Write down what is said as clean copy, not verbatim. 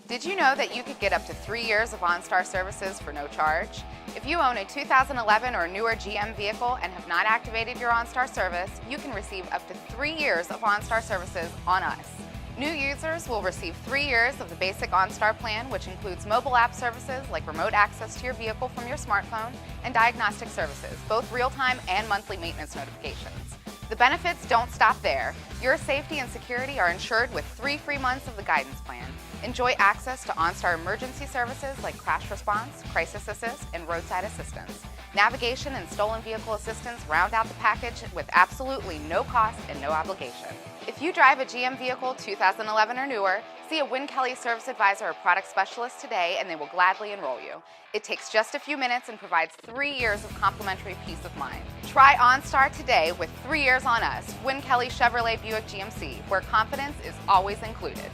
Did you know that you could get up to 3 years of OnStar services for no charge? If you own a 2011 or newer GM vehicle and have not activated your OnStar service, you can receive up to 3 years of OnStar services on us. New users will receive 3 years of the basic OnStar plan, which includes mobile app services like remote access to your vehicle from your smartphone and diagnostic services, both real-time and monthly maintenance notifications. The benefits don't stop there. Your safety and security are ensured with 3 free months of the guidance plan. Enjoy access to OnStar emergency services like crash response, crisis assist, and roadside assistance. Navigation and stolen vehicle assistance round out the package with absolutely no cost and no obligation. If you drive a GM vehicle 2011 or newer, see a Kelly service advisor or product specialist today and they will gladly enroll you. It takes just a few minutes and provides 3 years of complimentary peace of mind. Try OnStar today with 3 years on us, Kelly Chevrolet Buick GMC, where confidence is always included.